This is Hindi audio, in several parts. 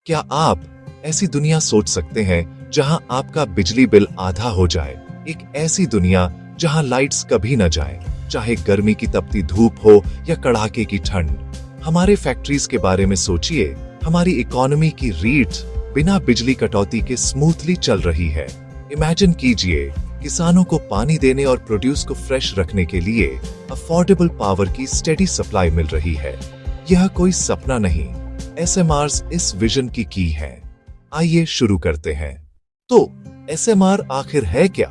क्या आप ऐसी दुनिया सोच सकते हैं जहां आपका बिजली बिल आधा हो जाए? एक ऐसी दुनिया जहां लाइट्स कभी न जाएं, चाहे गर्मी की तपती धूप हो या कड़ाके की ठंड। हमारे फैक्ट्रीज के बारे में सोचिए, हमारी इकोनॉमी की रीढ़ बिना बिजली कटौती के स्मूथली चल रही है। इमेजिन कीजिए, किसानों को पानी देने और प्रोड्यूस को फ्रेश रखने के लिए अफोर्डेबल पावर की स्टेडी सप्लाई मिल रही है। यह कोई सपना नहीं, एसएमआर्स इस विजन की है। आइए शुरू करते हैं। तो एसएमआर आखिर है क्या?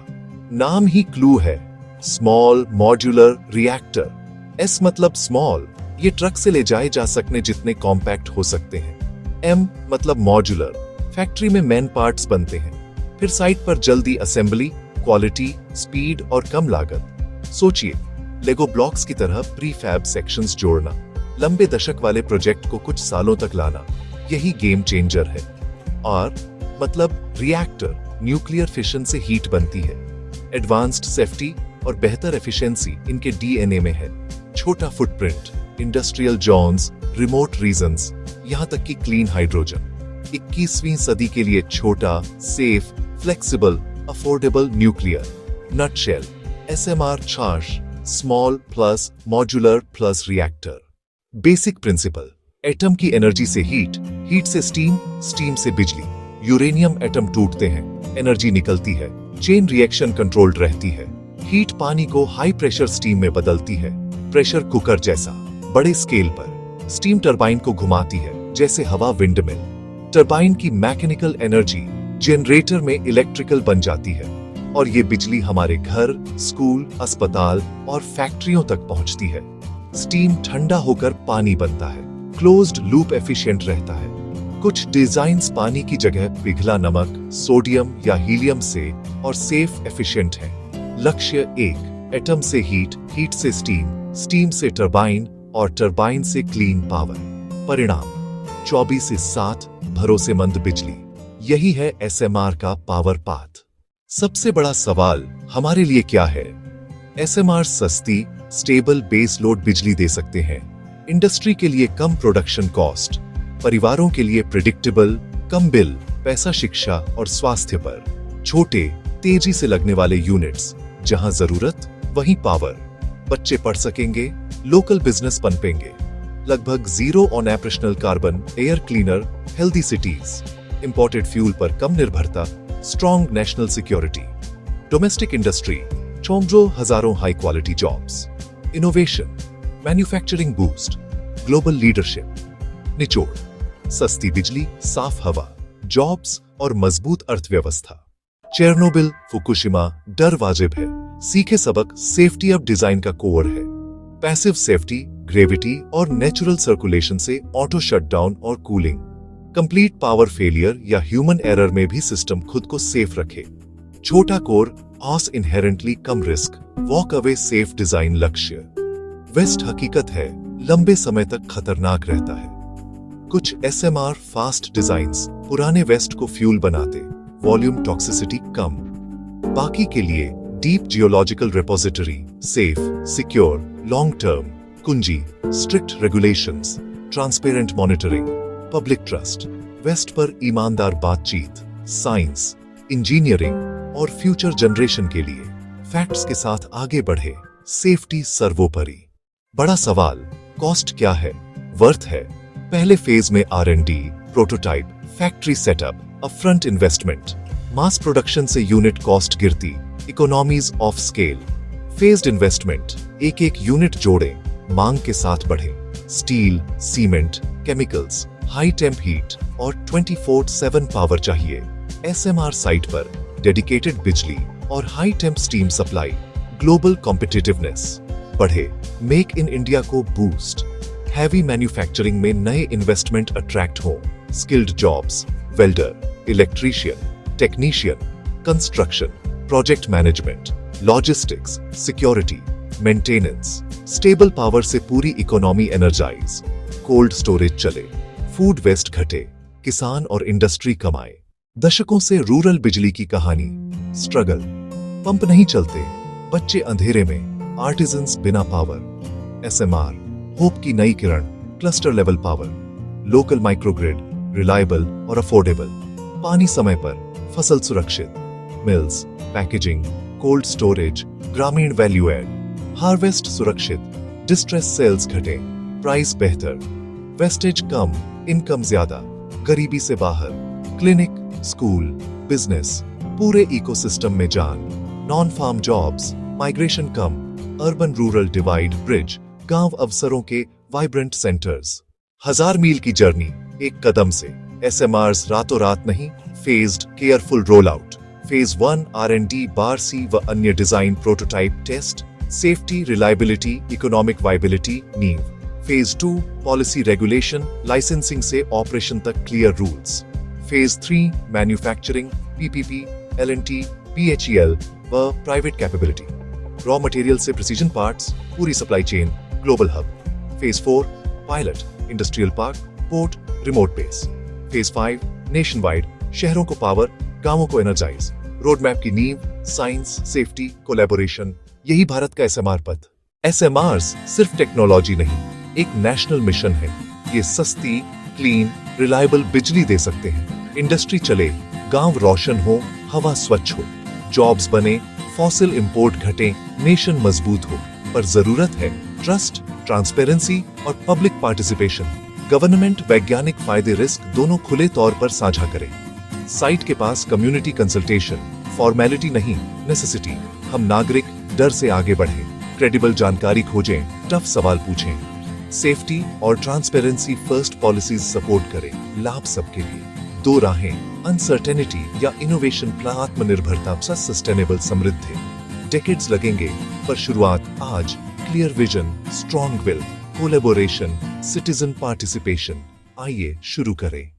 नाम ही क्लू है, स्मॉल मॉड्यूलर रिएक्टर। एस मतलब स्मॉल, ये ट्रक से ले जाए जा सकने जितने कॉम्पैक्ट हो सकते हैं। एम मतलब मॉड्यूलर, फैक्ट्री में मेन पार्ट्स बनते हैं, फिर साइट पर जल्दी असेंबली, क्वालिटी, स्पीड और कम लागत। सोचिए, लेगो ब्लॉक्स की तरह प्रीफैब सेक्शंस जोड़ना, लंबे दशक वाले प्रोजेक्ट को कुछ सालों तक लाना, यही गेम चेंजर है। और मतलब रिएक्टर, न्यूक्लियर फिशन से हीट बनती है। एडवांस्ड सेफ्टी और बेहतर एफिशिएंसी इनके डीएनए में है। छोटा footprint, industrial zones, remote regions, यहां तक कि क्लीन हाइड्रोजन। 21वीं सदी के लिए छोटा, safe, flexible, affordable nuclear. Nutshell, ASMR charge, small plus modular plus reactor. Basic principle, atom की एनर्जी से हीट, हीट से स्टीम, स्टीम से बिजली। यूरेनियम एटम टूटते हैं, एनर्जी निकलती है, चेन रिएक्शन कंट्रोल्ड रहती है। हीट पानी को हाई प्रेशर स्टीम में बदलती है, प्रेशर कुकर जैसा, बड़े स्केल पर। स्टीम टरबाइन को घुमाती है, जैसे हवा विंडमिल। टरबाइन की मैकेनिकल एनर्जी जनरेटर में इलेक्ट्रिकल बन जाती है, और ये बिजली हमारे घर, स्कूल, अस्पताल और फैक्ट्रियों तक पहुंचती है। स्टीम ठंडा होकर पानी बनता है, क्लोज्ड लूप एफिशिएंट रहता है। कुछ डिजाइन्स पानी की जगह पिघला नमक, सोडियम या हीलियम से और सेफ एफिशिएंट है। लक्ष्य एक, एटम से हीट, हीट से स्टीम, स्टीम से टरबाइन और टरबाइन से क्लीन पावर। परिणाम 24/7 भरोसेमंद बिजली। यही है एसएमआर का पावर पाथ। सबसे बड़ा सवाल हमारे लिए क्या है? एसएमआर सस्ती, स्टेबल बेस लोड बिजली दे सकते हैं। इंडस्ट्री के लिए कम प्रोडक्शन कॉस्ट, परिवारों के लिए प्रिडिक्टेबल, कम बिल, पैसा शिक्षा और स्वास्थ्य पर। छोटे, तेजी से लगने वाले यूनिट्स, जहां जरूरत वहीं पावर। बच्चे पढ़ सकेंगे, लोकल बिजनेस पनपेंगे। लगभग zero on operational carbon, air cleaner, healthy cities. Imported fuel पर कम निर्भरता, strong national security. Domestic industry, चौंजो हजारों high quality jobs. Innovation, manufacturing boost, global leadership. निचोड़, सस्ती बिजली, साफ हवा, जॉब्स और मजबूत अर्थव्यवस्था। चेरनोबिल, फुकुशिमा, डर वाजिब है, सीखे सबक, सेफ्टी अब डिजाइन का कोर है। पैसिव सेफ्टी, ग्रेविटी और नेचुरल सर्कुलेशन से ऑटो शटडाउन और कूलिंग। कंप्लीट पावर फेलियर या ह्यूमन एरर में भी सिस्टम खुद को सेफ रखे। छोटा कोर, ऑस इनहेरेंटली कम risk, walk away safe design लक्ष्य। वेस्ट हकीकत है, लंबे समय तक खतरनाक रहता है। कुछ एसएमआर फास्ट डिजाइन्स पुराने वेस्ट को फ्यूल बनाते, वॉल्यूम टॉक्सिसिटी कम। बाकी के लिए deep geological repository, safe, secure, long term, कुंजी, strict regulations, transparent monitoring, public trust. Waste पर ईमानदार बातचीत, साइंस, इंजीनियरिंग और फ्यूचर जनरेशन के लिए फैक्ट्स के साथ आगे बढ़े, सेफ्टी सर्वोपरि। बड़ा सवाल, कॉस्ट क्या है, वर्थ है? पहले फेज में R&D, prototype, factory setup, upfront investment. Mass production से यूनिट कॉस्ट गिरती, economies of scale. Phased investment, एक एक यूनिट जोड़े, मांग के साथ बढ़े। Steel, cement, chemicals, high temp heat और 24/7 पावर चाहिए। एसएमआर साइट पर डेडिकेटेड बिजली और high temp steam supply. Global competitiveness बढ़े, मेक इन इंडिया को बूस्ट। हैवी मैन्युफैक्चरिंग में नए इन्वेस्टमेंट अट्रैक्ट हो। Skilled jobs, welder, electrician, technician, construction, project management, logistics, security, maintenance. Stable power से पूरी इकोनॉमी एनर्जाइज। कोल्ड स्टोरेज चले, फूड वेस्ट घटे, किसान और इंडस्ट्री कमाए। दशकों से रूरल बिजली की कहानी, स्ट्रगल। पंप नहीं चलते, बच्चे अंधेरे में, आर्टिजन्स बिना पावर। एसएमआर, होप की नई किरण, cluster level power. Local microgrid, reliable और अफोर्डेबल। पानी समय पर, फसल सुरक्षित, मिल्स, पैकेजिंग, कोल्ड स्टोरेज, ग्रामीण वैल्यू एड, हार्वेस्ट सुरक्षित, डिस्ट्रेस सेल्स घटे, प्राइस बेहतर, वेस्टेज कम, इनकम ज्यादा, गरीबी से बाहर, क्लिनिक, स्कूल, बिजनेस, पूरे इकोसिस्टम में जान, नॉन फार्म जॉब्स, माइग्रेशन कम, अर्बन रूरल डिवाइड ब्रिज, गांव अवसरों के वाइब्रेंट सेंटर्स। 1000 मील की जर्नी एक कदम से। एसएमआर्स रातों रात नहीं, phased careful roll out. Phase 1 R&D BARC व अन्य design prototype test, safety, reliability, economic viability नींव। फेज 2 पॉलिसी रेगुलेशन, लाइसेंसिंग से ऑपरेशन तक clear rules. Phase 3 manufacturing, PPP, L&T, PHEL व प्राइवेट कैपेबिलिटी। रॉ मटेरियल से प्रिसीजन पार्ट्स, पूरी supply chain, global hub. Phase 4 pilot, industrial park, port, remote base. Phase 5 nationwide, शहरों को पावर, गांवों को एनर्जाइज। रोड मैप की नींव, साइंस, सेफ्टी, कोलैबोरेशन, यही भारत का एसएमआर पथ। एसएमआर्स सिर्फ टेक्नोलॉजी नहीं, एक नेशनल मिशन है। ये सस्ती, क्लीन, रिलायबल बिजली दे सकते हैं। इंडस्ट्री चले, गांव रोशन हो, हवा स्वच्छ हो, जॉब्स बने, फॉसिल इंपोर्ट घटे, नेशन मजबूत हो। पर जरूरत है ट्रस्ट, ट्रांसपेरेंसी और पब्लिक पार्टिसिपेशन। गवर्नमेंट वैज्ञानिक फायदे रिस्क दोनों खुले तौर पर साझा करे। साइट के पास कम्युनिटी कंसल्टेशन, फॉर्मेलिटी नहीं, नेसेसिटी। हम नागरिक डर से आगे बढ़े, क्रेडिबल जानकारी खोजें, टफ सवाल पूछें। सेफ्टी और ट्रांसपेरेंसी फर्स्ट पॉलिसीज सपोर्ट करें, लाभ सबके लिए। 2 राहें, अनसर्टेनिटी या इनोवेशन प्लान, आत्मनिर्भरता सा सस्टेनेबल समृद्धि। डेकेड्स लगेंगे, पर शुरुआत आज। Clear vision, strong will, collaboration, citizen participation. आइए शुरू करें।